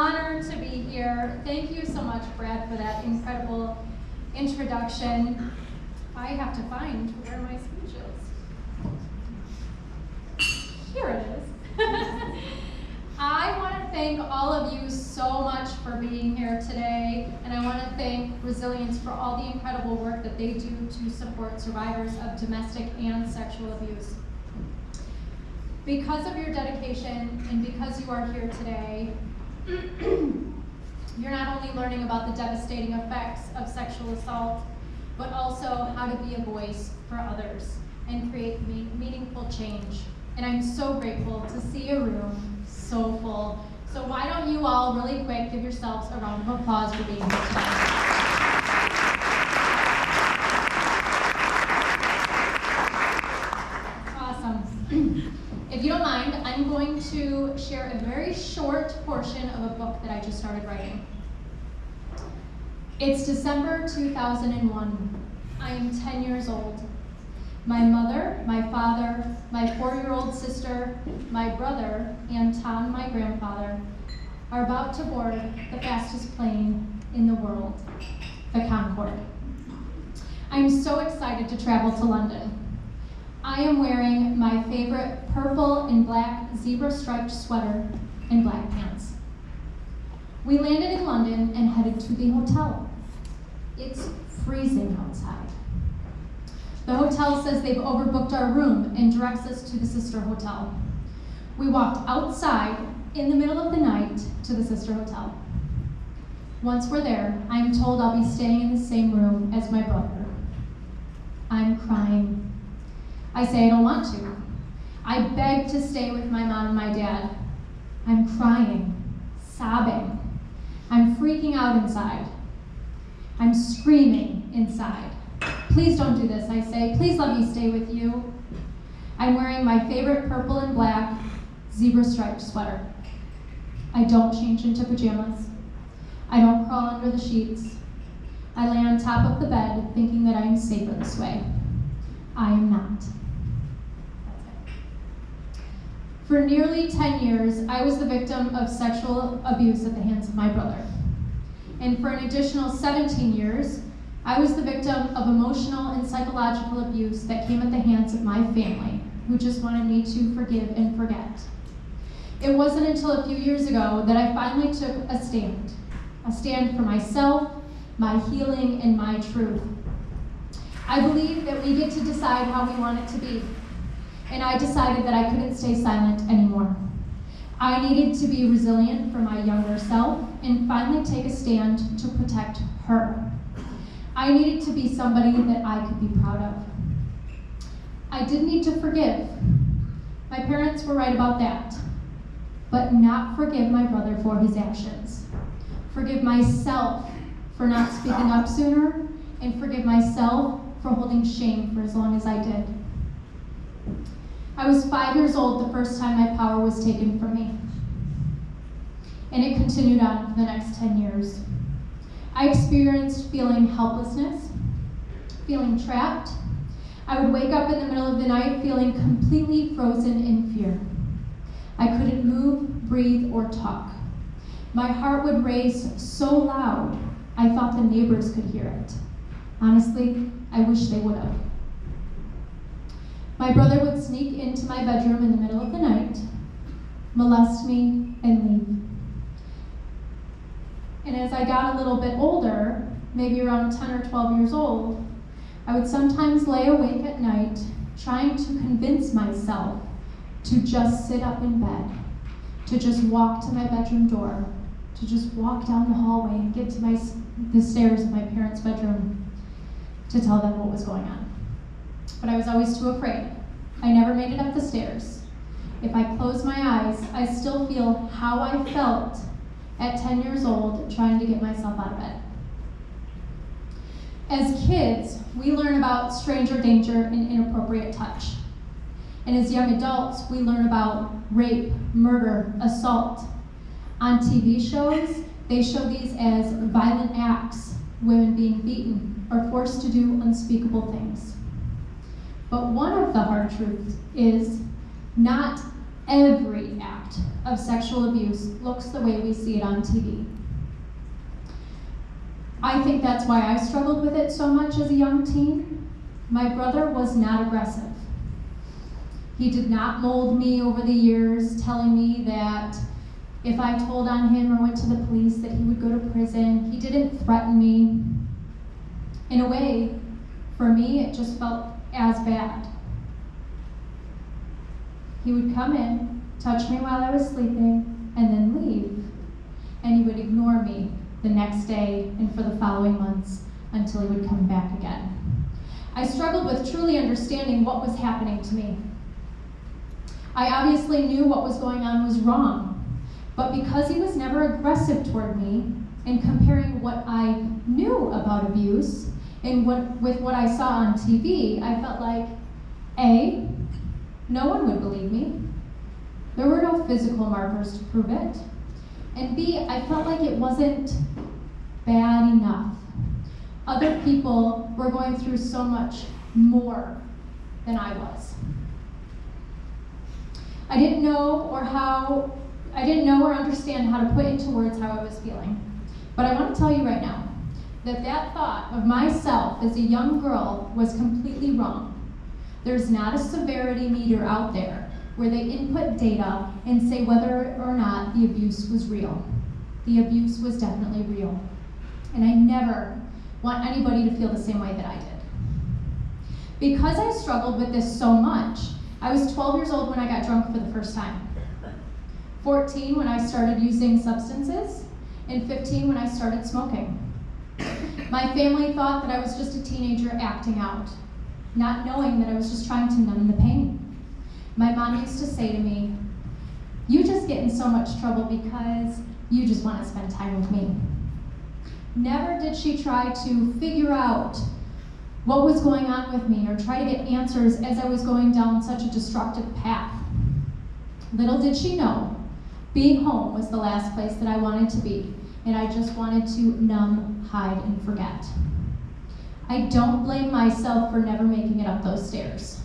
honor to be here. Thank you so much, Brad, for that incredible introduction. I have to find where my speech is. Here it is. I want to thank all of you so much for being here today, and I want to thank Resilience for all the incredible work that they do to support survivors of domestic and sexual abuse. Because of your dedication and because you are here today, you're not only learning about the devastating effects of sexual assault, but also how to be a voice for others and create meaningful change. And I'm so grateful to see a room so full. So why don't you all really quick give yourselves a round of applause for being here today. Awesome. If you don't mind, I'm going to share a very short portion of a book that I just started writing. It's December 2001. I am 10 years old. My mother, my father, my 4-year-old sister, my brother, and Tom, my grandfather, are about to board the fastest plane in the world, the Concorde. I'm so excited to travel to London. I am wearing my favorite purple and black zebra-striped sweater and black pants. We landed in London and headed to the hotel. It's freezing outside. The hotel says they've overbooked our room and directs us to the sister hotel. We walked outside in the middle of the night to the sister hotel. Once we're there, I'm told I'll be staying in the same room as my brother. I'm crying. I say I don't want to. I beg to stay with my mom and my dad. I'm crying, sobbing. I'm freaking out inside. I'm screaming inside. Please don't do this, I say. Please let me stay with you. I'm wearing my favorite purple and black zebra-striped sweater. I don't change into pajamas. I don't crawl under the sheets. I lay on top of the bed thinking that I am safer this way. I am not. For nearly 10 years, I was the victim of sexual abuse at the hands of my brother. And for an additional 17 years, I was the victim of emotional and psychological abuse that came at the hands of my family, who just wanted me to forgive and forget. It wasn't until a few years ago that I finally took a stand for myself, my healing, and my truth. I believe that we get to decide how we want it to be, and I decided that I couldn't stay silent anymore. I needed to be resilient for my younger self and finally take a stand to protect her. I needed to be somebody that I could be proud of. I did need to forgive. My parents were right about that, but not forgive my brother for his actions. Forgive myself for not speaking up sooner, and forgive myself for holding shame for as long as I did. I was 5 years old the first time my power was taken from me, and it continued on for the next 10 years. I experienced feeling helplessness, feeling trapped. I would wake up in the middle of the night feeling completely frozen in fear. I couldn't move, breathe, or talk. My heart would race so loud, I thought the neighbors could hear it. Honestly, I wish they would have. My brother would sneak into my bedroom in the middle of the night, molest me, and leave. And as I got a little bit older, maybe around 10 or 12 years old, I would sometimes lay awake at night trying to convince myself to just sit up in bed, to just walk to my bedroom door, to just walk down the hallway and get to the stairs of my parents' bedroom to tell them what was going on. But I was always too afraid. I never made it up the stairs. If I close my eyes, I still feel how I felt at 10 years old trying to get myself out of bed. As kids, we learn about stranger danger and inappropriate touch. And as young adults, we learn about rape, murder, assault. On TV shows, they show these as violent acts, women being beaten or forced to do unspeakable things. But one of the hard truths is not every act impact of sexual abuse looks the way we see it on TV. I think that's why I struggled with it so much as a young teen. My brother was not aggressive. He did not mold me over the years, telling me that if I told on him or went to the police that he would go to prison. He didn't threaten me. In a way, for me, it just felt as bad. He would come in, touch me while I was sleeping, and then leave. And he would ignore me the next day and for the following months until he would come back again. I struggled with truly understanding what was happening to me. I obviously knew what was going on was wrong, but because he was never aggressive toward me, and comparing what I knew about abuse and with what I saw on TV, I felt like, A, no one would believe me. There were no physical markers to prove it. And B, I felt like it wasn't bad enough. Other people were going through so much more than I was. I didn't know or understand how to put into words how I was feeling. But I want to tell you right now that that thought of myself as a young girl was completely wrong. There's not a severity meter out there where they input data and say whether or not the abuse was real. The abuse was definitely real. And I never want anybody to feel the same way that I did. Because I struggled with this so much, I was 12 years old when I got drunk for the first time, 14 when I started using substances, and 15 when I started smoking. My family thought that I was just a teenager acting out, not knowing that I was just trying to numb the pain. My mom used to say to me, "You just get in so much trouble because you just want to spend time with me." Never did she try to figure out what was going on with me or try to get answers as I was going down such a destructive path. Little did she know, being home was the last place that I wanted to be, and I just wanted to numb, hide, and forget. I don't blame myself for never making it up those stairs.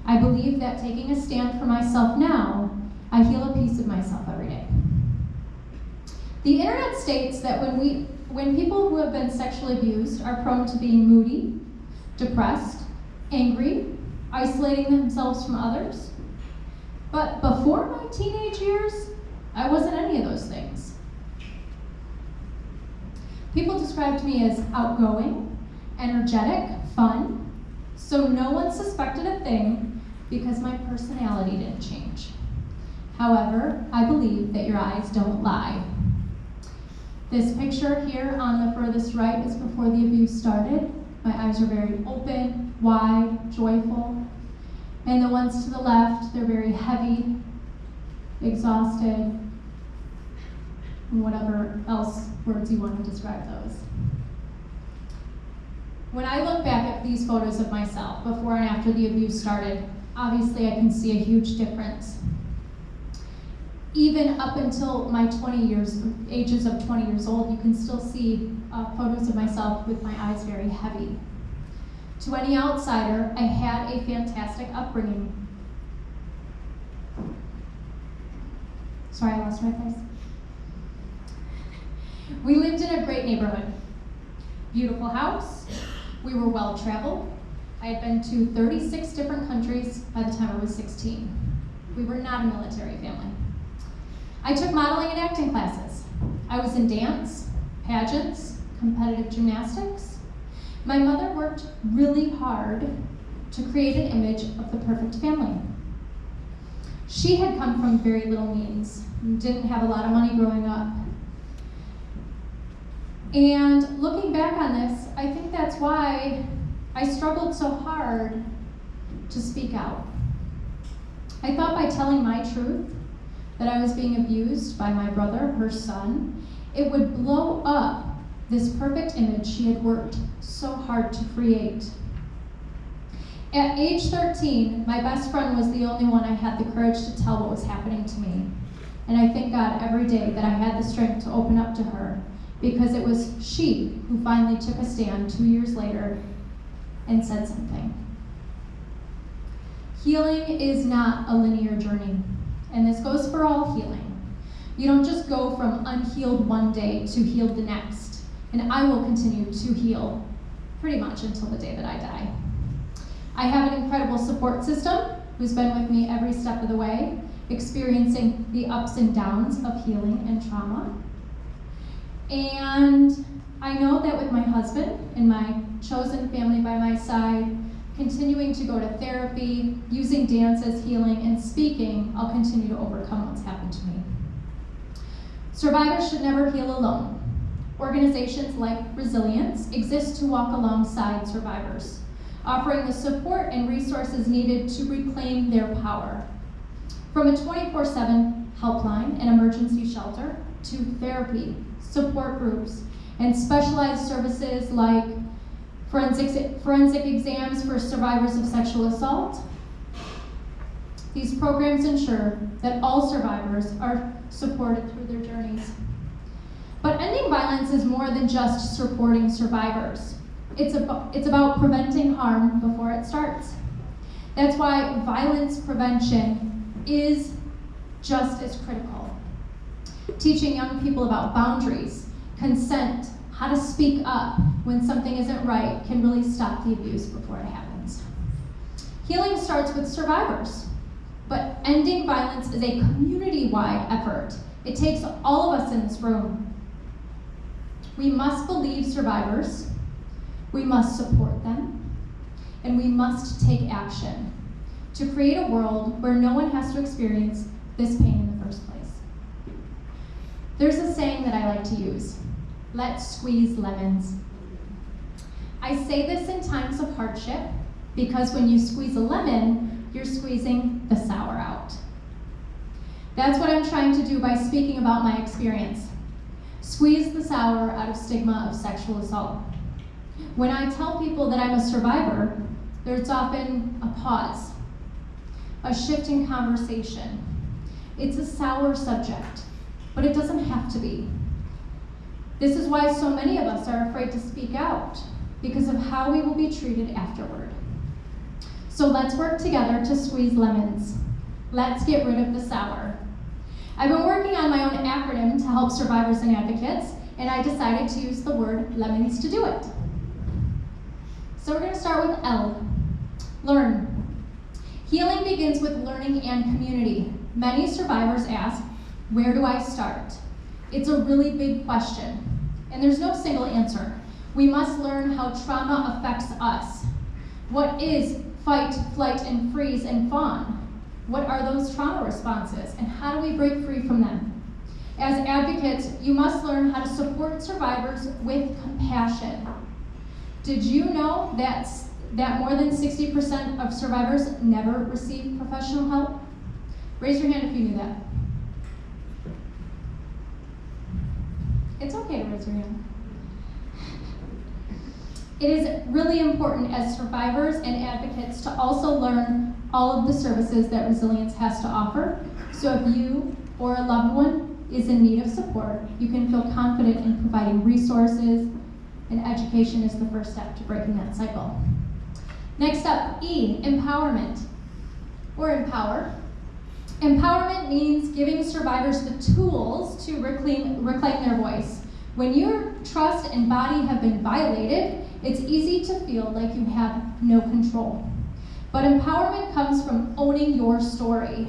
I believe that taking a stand for myself now, I heal a piece of myself every day. The internet states that when people who have been sexually abused are prone to being moody, depressed, angry, isolating themselves from others. But before my teenage years, I wasn't any of those things. People described me as outgoing, energetic, fun, so no one suspected a thing because my personality didn't change. However, I believe that your eyes don't lie. This picture here on the furthest right is before the abuse started. My eyes are very open, wide, joyful. And the ones to the left, they're very heavy, exhausted, and whatever else words you want to describe those. When I look back at these photos of myself before and after the abuse started, obviously I can see a huge difference. Even up until my ages of 20 years old, you can still see photos of myself with my eyes very heavy. To any outsider, I had a fantastic upbringing. Sorry, I lost my place. We lived in a great neighborhood. Beautiful house. We were well traveled. I had been to 36 different countries by the time I was 16. We were not a military family. I took modeling and acting classes. I was in dance, pageants, competitive gymnastics. My mother worked really hard to create an image of the perfect family. She had come from very little means, didn't have a lot of money growing up. And looking back on this, I think that's why I struggled so hard to speak out. I thought by telling my truth, that I was being abused by my brother, her son, it would blow up this perfect image she had worked so hard to create. At age 13, my best friend was the only one I had the courage to tell what was happening to me. And I thank God every day that I had the strength to open up to her, because it was she who finally took a stand 2 years later and said something. Healing is not a linear journey. and this goes for all healing. You don't just go from unhealed one day to healed the next. And I will continue to heal pretty much until the day that I die. I have an incredible support system who's been with me every step of the way, experiencing the ups and downs of healing and trauma. And I know that with my husband and my chosen family by my side, continuing to go to therapy, using dance as healing, and speaking, I'll continue to overcome what's happened to me. Survivors should never heal alone. Organizations like Resilience exist to walk alongside survivors, offering the support and resources needed to reclaim their power. From a 24/7 helpline and emergency shelter to therapy, support groups, and specialized services like forensic exams for survivors of sexual assault. These programs ensure that all survivors are supported through their journeys. But ending violence is more than just supporting survivors. It's about preventing harm before it starts. That's why violence prevention is just as critical. Teaching young people about boundaries, consent, how to speak up when something isn't right can really stop the abuse before it happens. Healing starts with survivors, but ending violence is a community-wide effort. It takes all of us in this room. We must believe survivors, we must support them, and we must take action to create a world where no one has to experience this pain in the first place. There's a saying that I like to use: let's squeeze lemons. I say this in times of hardship because when you squeeze a lemon, you're squeezing the sour out. That's what I'm trying to do by speaking about my experience. Squeeze the sour out of stigma of sexual assault. When I tell people that I'm a survivor, there's often a pause, a shift in conversation. It's a sour subject, but it doesn't have to be. This is why so many of us are afraid to speak out, because of how we will be treated afterward. So let's work together to squeeze lemons. Let's get rid of the sour. I've been working on my own acronym to help survivors and advocates, and I decided to use the word lemons to do it. So we're going to start with L, learn. Healing begins with learning and community. Many survivors ask, where do I start? It's a really big question, and there's no single answer. We must learn how trauma affects us. What is fight, flight, and freeze and fawn? What are those trauma responses, and how do we break free from them? As advocates, you must learn how to support survivors with compassion. Did you know that more than 60% of survivors never receive professional help? Raise your hand if you knew that. It's okay to raise your hand. It is really important as survivors and advocates to also learn all of the services that Resilience has to offer. So if you or a loved one is in need of support, you can feel confident in providing resources, and education is the first step to breaking that cycle. Next up, E, empowerment, or empower. Empowerment means giving survivors the tools to reclaim their voice. When your trust and body have been violated, it's easy to feel like you have no control. But empowerment comes from owning your story,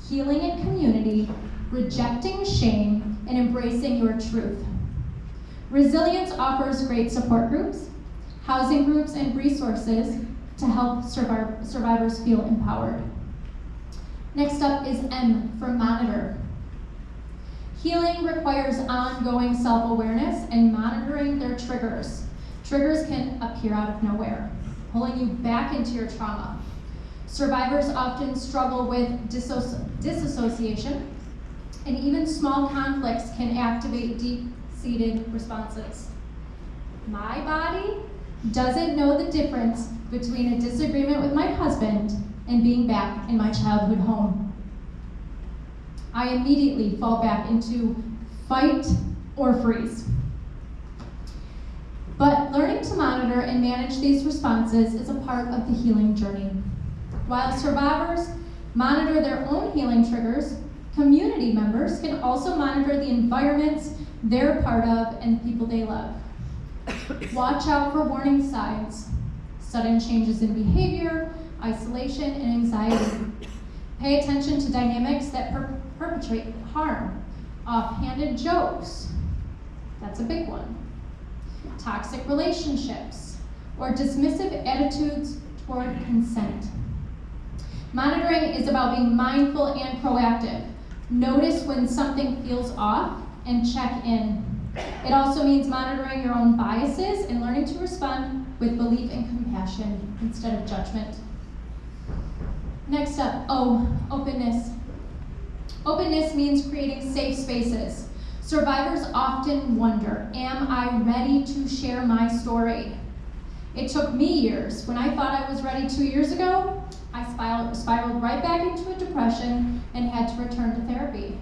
healing in community, rejecting shame, and embracing your truth. Resilience offers great support groups, housing groups, and resources to help survivors feel empowered. Next up is M for monitor. Healing requires ongoing self-awareness and monitoring their triggers. Triggers can appear out of nowhere, pulling you back into your trauma. Survivors often struggle with disassociation, and even small conflicts can activate deep-seated responses. My body doesn't know the difference between a disagreement with my husband and being back in my childhood home. I immediately fall back into fight or freeze. But learning to monitor and manage these responses is a part of the healing journey. While survivors monitor their own healing triggers, Community members can also monitor the environments they're part of and the people they love. Watch out for warning signs, sudden changes in behavior, isolation, and anxiety. Pay attention to dynamics that perpetrate harm, offhanded jokes, that's a big one, toxic relationships, or dismissive attitudes toward consent. Monitoring is about being mindful and proactive. Notice when something feels off and check in. It also means monitoring your own biases and learning to respond with belief and compassion instead of judgment. Next up, openness. Openness means creating safe spaces. Survivors often wonder, am I ready to share my story? It took me years. When I thought I was ready 2 years ago, I spiraled right back into a depression and had to return to therapy.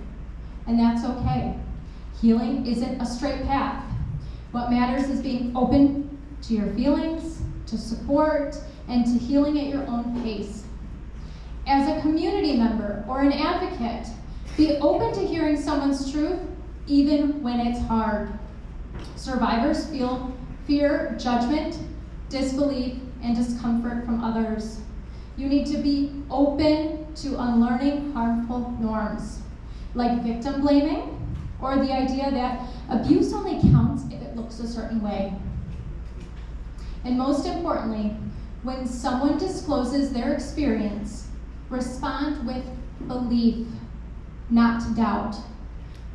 And that's okay. Healing isn't a straight path. What matters is being open to your feelings, to support, and to healing at your own pace. As a community member or an advocate, be open to hearing someone's truth even when it's hard. Survivors feel fear, judgment, disbelief, and discomfort from others. You need to be open to unlearning harmful norms, like victim blaming, or the idea that abuse only counts if it looks a certain way. And most importantly, when someone discloses their experience, respond with belief, not doubt,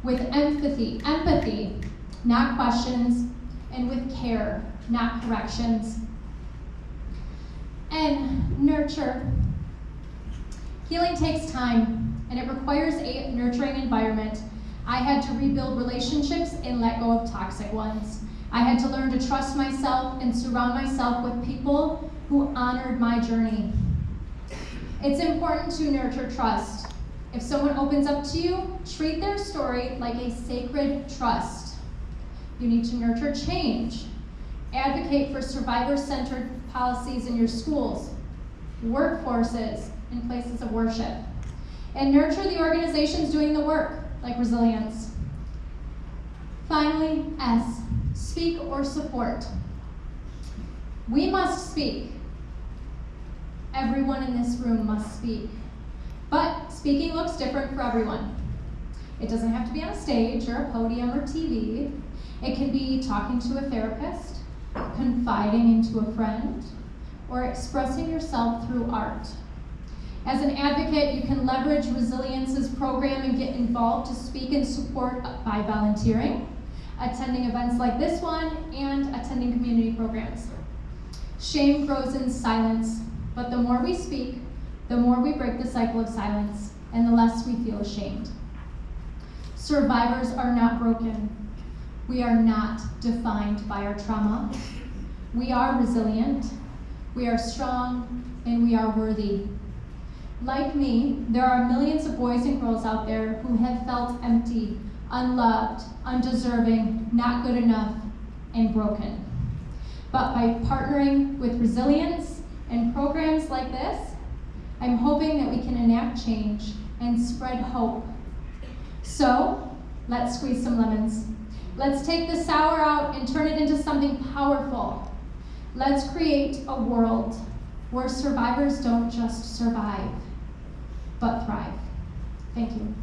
with empathy, not questions, and with care, not corrections. And nurture. Healing takes time, and it requires a nurturing environment. I had to rebuild relationships and let go of toxic ones. I had to learn to trust myself and surround myself with people who honored my journey. It's important to nurture trust. If someone opens up to you, treat their story like a sacred trust. You need to nurture change. Advocate for survivor-centered policies in your schools, workforces, and places of worship. And nurture the organizations doing the work, like resilience. Finally, S, speak or support. We must speak. Everyone in this room must speak. But speaking looks different for everyone. It doesn't have to be on a stage or a podium or TV. It can be talking to a therapist, confiding into a friend, or expressing yourself through art. As an advocate, you can leverage Resilience's program and get involved to speak and support by volunteering, attending events like this one, and attending community programs. Shame grows in silence, but the more we speak, the more we break the cycle of silence, and the less we feel ashamed. Survivors are not broken. We are not defined by our trauma. We are resilient, we are strong, and we are worthy. Like me, there are millions of boys and girls out there who have felt empty, unloved, undeserving, not good enough, and broken. But by partnering with Resilience and programs like this, I'm hoping that we can enact change and spread hope. So, let's squeeze some lemons. Let's take the sour out and turn it into something powerful. Let's create a world where survivors don't just survive, but thrive. Thank you.